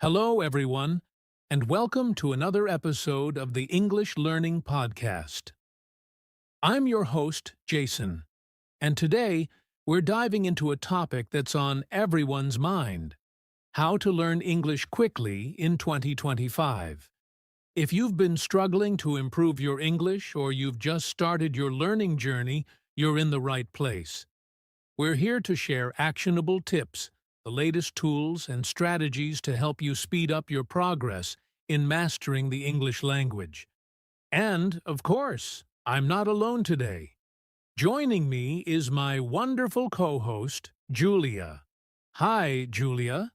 Hello, everyone, and welcome to another episode of the English Learning Podcast. I'm your host, Jason, and today we're diving into a topic that's on everyone's mind: how to learn English quickly in 2025. If you've been struggling to improve your English or you've just started your learning journey, you're in the right place. We're here to share actionable tips, the latest tools and strategies to help you speed up your progress in mastering the English language. And, of course, I'm not alone today. Joining me is my wonderful co-host, Julia. Hi, Julia.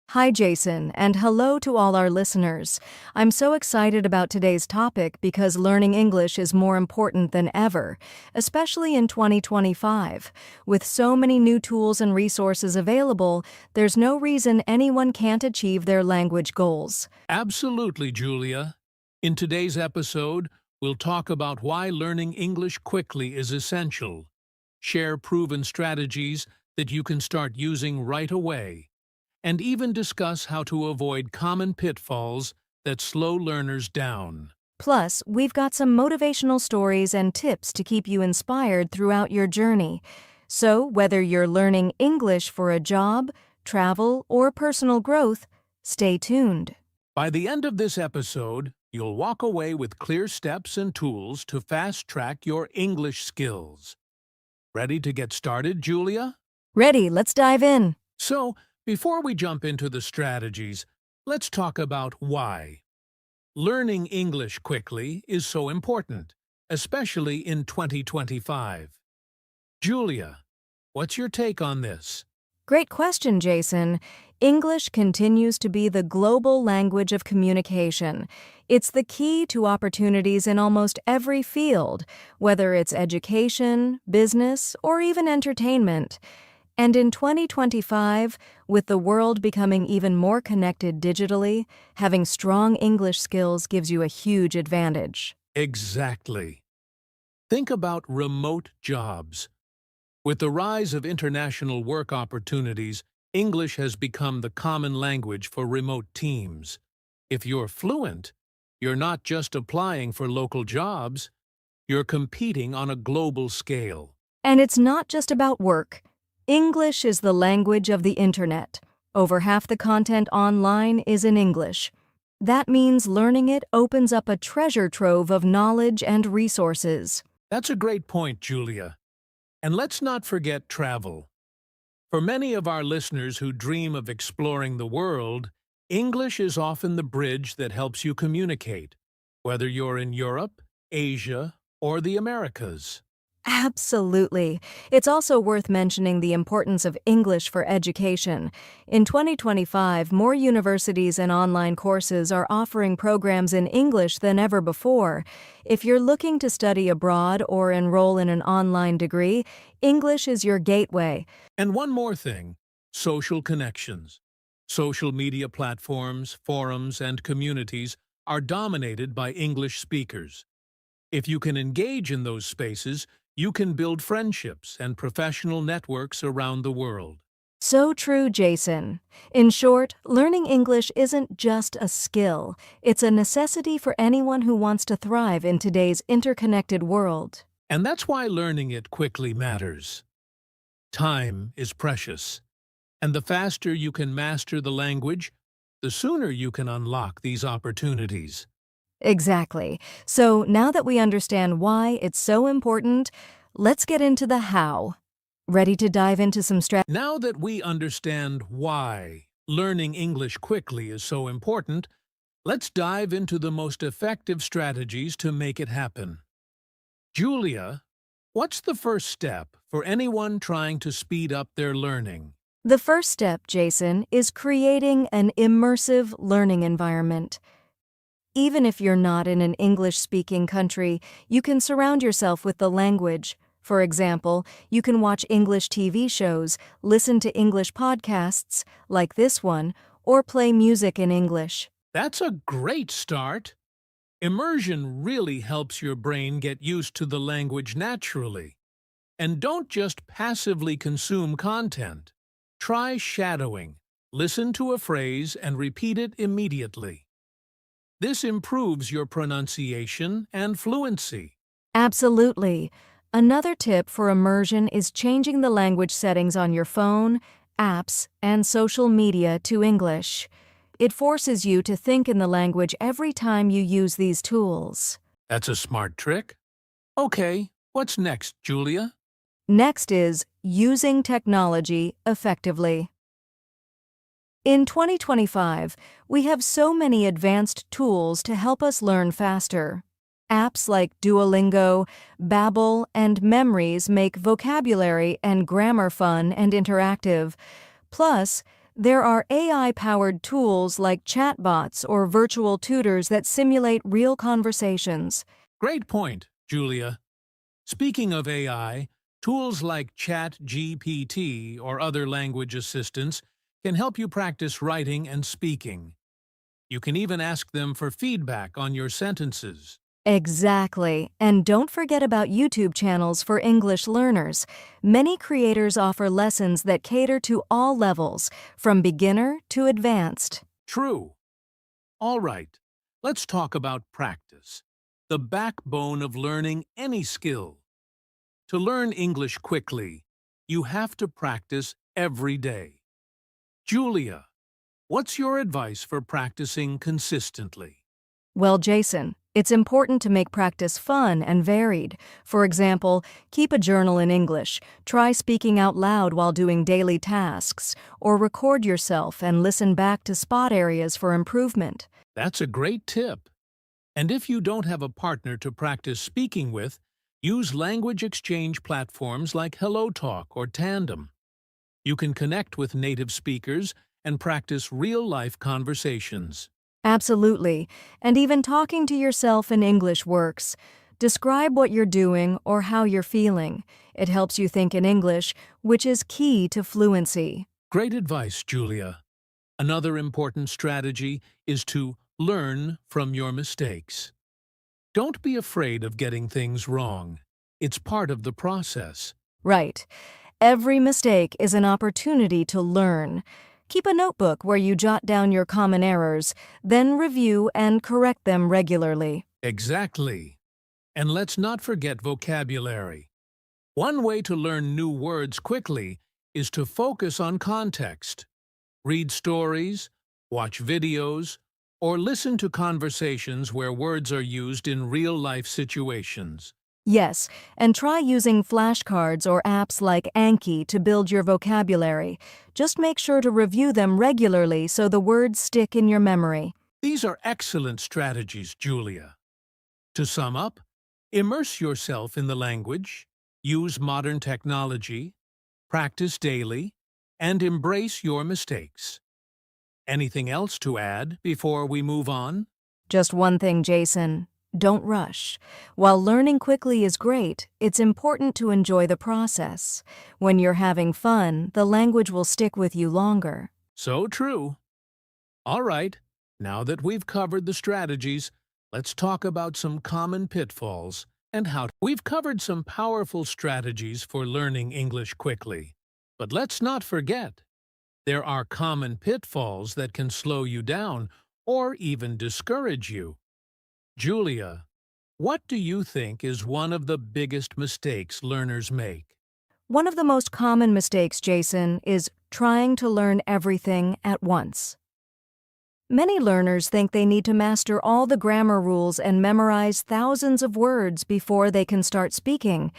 Hi, Jason, and hello to all our listeners. I'm so excited about today's topic because learning English is more important than ever, especially in 2025. With so many new tools and resources available, there's no reason anyone can't achieve their language goals. Absolutely, Julia. In today's episode, we'll talk about why learning English quickly is essential, share proven strategies that you can start using right away, and even discuss how to avoid common pitfalls that slow learners down. Plus, we've got some motivational stories and tips to keep you inspired throughout your journey. So, whether you're learning English for a job, travel, or personal growth, stay tuned. By the end of this episode, you'll walk away with clear steps and tools to fast-track your English skills. Ready to get started, Julia? Ready, let's dive in. So, before we jump into the strategies, let's talk about why. Learning English quickly is so important, especially in 2025. Julia, what's your take on this? Great question, Jason. English continues to be the global language of communication. It's the key to opportunities in almost every field, whether it's education, business, or even entertainment. And in 2025, with the world becoming even more connected digitally, having strong English skills gives you a huge advantage. Exactly. Think about remote jobs. With the rise of international work opportunities, English has become the common language for remote teams. If you're fluent, you're not just applying for local jobs, you're competing on a global scale. And it's not just about work. English is the language of the internet. Over half the content online is in English. That means learning it opens up a treasure trove of knowledge and resources. That's a great point, Julia. And let's not forget travel. For many of our listeners who dream of exploring the world, English is often the bridge that helps you communicate, whether you're in Europe, Asia, or the Americas. Absolutely. It's also worth mentioning the importance of English for education. In 2025, more universities and online courses are offering programs in English than ever before. If you're looking to study abroad or enroll in an online degree, English is your gateway. And one more thing, social connections. Social media platforms, forums, and communities are dominated by English speakers. If you can engage in those spaces, you can build friendships and professional networks around the world. So true, Jason. In short, learning English isn't just a skill. It's a necessity for anyone who wants to thrive in today's interconnected world. And that's why learning it quickly matters. Time is precious, and the faster you can master the language, the sooner you can unlock these opportunities. Exactly. So now that we understand why it's so important, let's get into the how. Ready to dive into some strategies? Now that we understand why learning English quickly is so important, let's dive into the most effective strategies to make it happen. Julia, what's the first step for anyone trying to speed up their learning? The first step, Jason, is creating an immersive learning environment. Even if you're not in an English-speaking country, you can surround yourself with the language. For example, you can watch English TV shows, listen to English podcasts, like this one, or play music in English. That's a great start. Immersion really helps your brain get used to the language naturally. And don't just passively consume content. Try shadowing, Listen to a phrase and repeat it immediately. This improves your pronunciation and fluency. Absolutely. Another tip for immersion is changing the language settings on your phone, apps, and social media to English. It forces you to think in the language every time you use these tools. That's a smart trick. Okay, what's next, Julia? Next is using technology effectively. In 2025, we have so many advanced tools to help us learn faster. Apps like Duolingo, Babbel, and Memories make vocabulary and grammar fun and interactive. Plus, there are AI-powered tools like chatbots or virtual tutors that simulate real conversations. Great point, Julia. Speaking of AI, tools like ChatGPT or other language assistants can help you practice writing and speaking. You can even ask them for feedback on your sentences. Exactly. And don't forget about YouTube channels for English learners. Many creators offer lessons that cater to all levels, from beginner to advanced. True. All right, let's talk about practice, the backbone of learning any skill. To learn English quickly, you have to practice every day. Julia, what's your advice for practicing consistently? Well, Jason, it's important to make practice fun and varied. For example, keep a journal in English, try speaking out loud while doing daily tasks, or record yourself and listen back to spot areas for improvement. That's a great tip. And if you don't have a partner to practice speaking with, use language exchange platforms like HelloTalk or Tandem. You can connect with native speakers and practice real-life conversations. Absolutely, and even talking to yourself in English works. Describe what you're doing or how you're feeling. It helps you think in English, which is key to fluency. Great advice, Julia. Another important strategy is to learn from your mistakes. Don't be afraid of getting things wrong. It's part of the process. Right. Every mistake is an opportunity to learn. Keep a notebook where you jot down your common errors, then review and correct them regularly. Exactly. And let's not forget vocabulary. One way to learn new words quickly is to focus on context. Read stories, watch videos, or listen to conversations where words are used in real-life situations. Yes, and try using flashcards or apps like Anki to build your vocabulary. Just make sure to review them regularly so the words stick in your memory. These are excellent strategies, Julia. To sum up, immerse yourself in the language, use modern technology, practice daily, and embrace your mistakes. Anything else to add before we move on? Just one thing, Jason. Don't rush. While learning quickly is great, it's important to enjoy the process. When you're having fun, the language will stick with you longer. So true. All right, now that we've covered the strategies, let's talk about some common pitfalls and how we've covered some powerful strategies for learning English quickly. But let's not forget, there are common pitfalls that can slow you down or even discourage you. Julia, what do you think is one of the biggest mistakes learners make? One of the most common mistakes, Jason, is trying to learn everything at once. Many learners think they need to master all the grammar rules and memorize thousands of words before they can start speaking,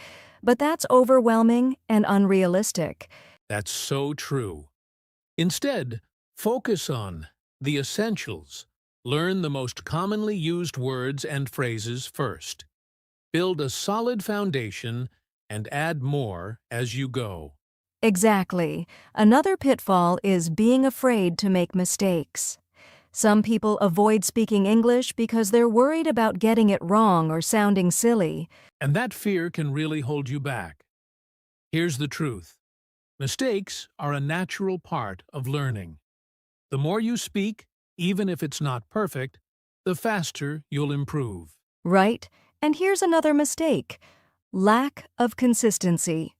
but that's overwhelming and unrealistic. That's so true. Instead, focus on the essentials. Learn the most commonly used words and phrases first. Build a solid foundation and add more as you go. Exactly. Another pitfall is being afraid to make mistakes. Some people avoid speaking English because they're worried about getting it wrong or sounding silly. And that fear can really hold you back. Here's the truth. Mistakes are a natural part of learning. The more you speak, even if it's not perfect, the faster you'll improve. Right? And here's another mistake: lack of consistency.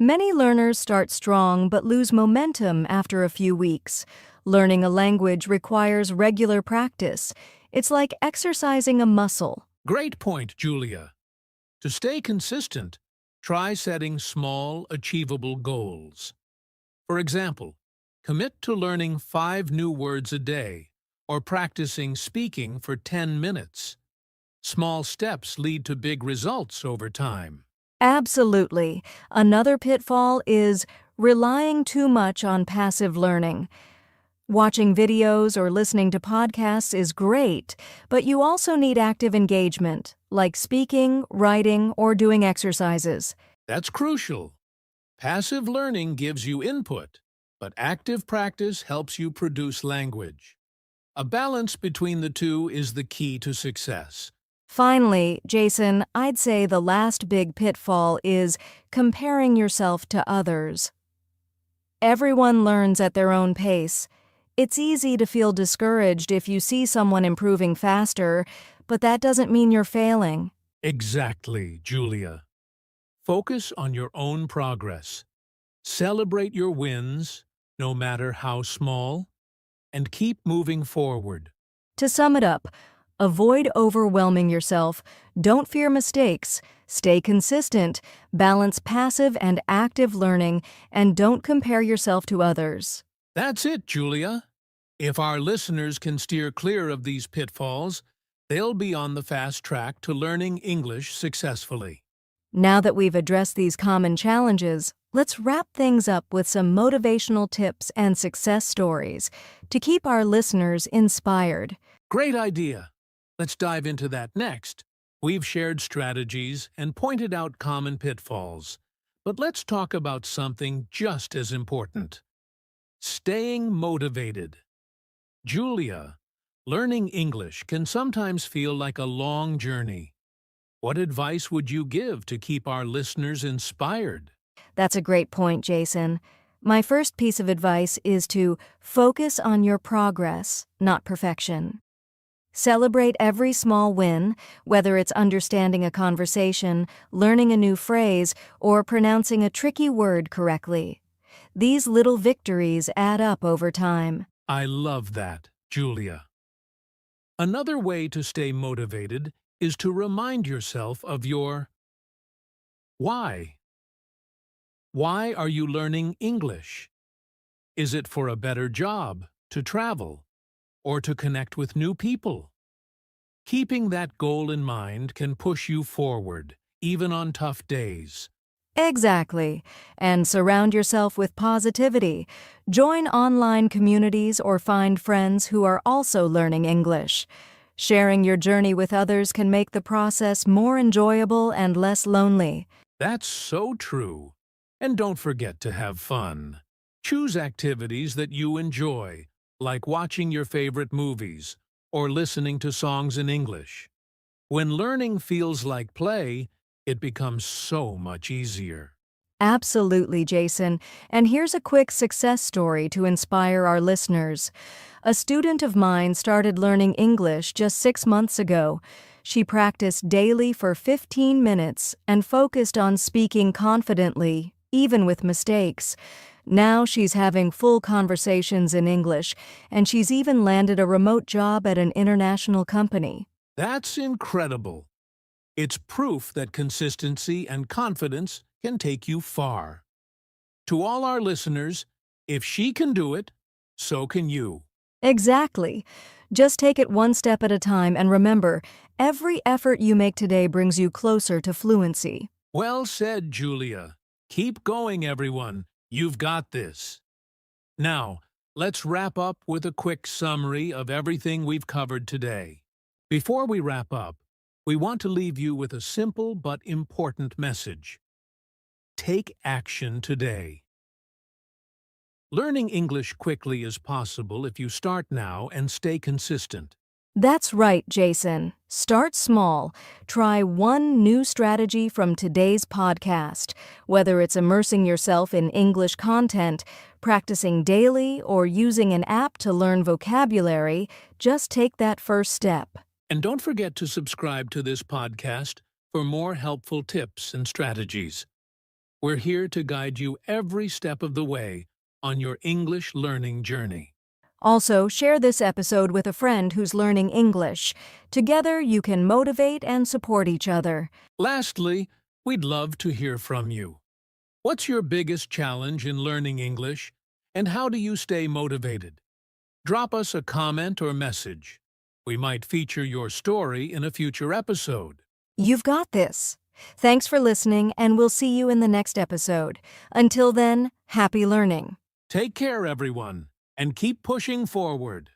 Many learners start strong but lose momentum after a few weeks. Learning a language requires regular practice. It's like exercising a muscle. Great point, Julia. To stay consistent, try setting small, achievable goals. For example, commit to learning 5 new words a day or practicing speaking for 10 minutes. Small steps lead to big results over time. Absolutely. Another pitfall is relying too much on passive learning. Watching videos or listening to podcasts is great, but you also need active engagement, like speaking, writing, or doing exercises. That's crucial. Passive learning gives you input, but active practice helps you produce language. A balance between the two is the key to success. Finally, Jason, I'd say the last big pitfall is comparing yourself to others. Everyone learns at their own pace. It's easy to feel discouraged if you see someone improving faster, but that doesn't mean you're failing. Exactly, Julia. Focus on your own progress. Celebrate your wins, no matter how small, and keep moving forward. To sum it up, avoid overwhelming yourself, don't fear mistakes, stay consistent, balance passive and active learning, and don't compare yourself to others. That's it, Julia. If our listeners can steer clear of these pitfalls, they'll be on the fast track to learning English successfully. Now that we've addressed these common challenges, let's wrap things up with some motivational tips and success stories to keep our listeners inspired. Great idea. Let's dive into that next. We've shared strategies and pointed out common pitfalls, but let's talk about something just as important. Staying motivated. Julia, learning English can sometimes feel like a long journey. What advice would you give to keep our listeners inspired? That's a great point, Jason. My first piece of advice is to focus on your progress, not perfection. Celebrate every small win, whether it's understanding a conversation, learning a new phrase, or pronouncing a tricky word correctly. These little victories add up over time. I love that, Julia. Another way to stay motivated is to remind yourself of your why. Why are you learning English? Is it for a better job, to travel, or to connect with new people? Keeping that goal in mind can push you forward, even on tough days. Exactly. And surround yourself with positivity. Join online communities or find friends who are also learning English. Sharing your journey with others can make the process more enjoyable and less lonely. That's so true. And don't forget to have fun. Choose activities that you enjoy, like watching your favorite movies or listening to songs in English. When learning feels like play, it becomes so much easier. Absolutely, Jason. And here's a quick success story to inspire our listeners. A student of mine started learning English just 6 months ago. She practiced daily for 15 minutes and focused on speaking confidently, even with mistakes. Now she's having full conversations in English, and she's even landed a remote job at an international company. That's incredible. It's proof that consistency and confidence can take you far. To all our listeners, if she can do it, so can you. Exactly. Just take it one step at a time and remember, every effort you make today brings you closer to fluency. Well said, Julia. Keep going, everyone. You've got this. Now, let's wrap up with a quick summary of everything we've covered today. Before we wrap up, we want to leave you with a simple but important message. Take action today. Learning English quickly is possible if you start now and stay consistent. That's right, Jason. Start small. Try one new strategy from today's podcast. Whether it's immersing yourself in English content, practicing daily, or using an app to learn vocabulary, just take that first step. And don't forget to subscribe to this podcast for more helpful tips and strategies. We're here to guide you every step of the way on your English learning journey. Also, share this episode with a friend who's learning English. Together, you can motivate and support each other. Lastly, we'd love to hear from you. What's your biggest challenge in learning English, and how do you stay motivated? Drop us a comment or message. We might feature your story in a future episode. You've got this. Thanks for listening, and we'll see you in the next episode. Until then, happy learning. Take care, everyone, and keep pushing forward.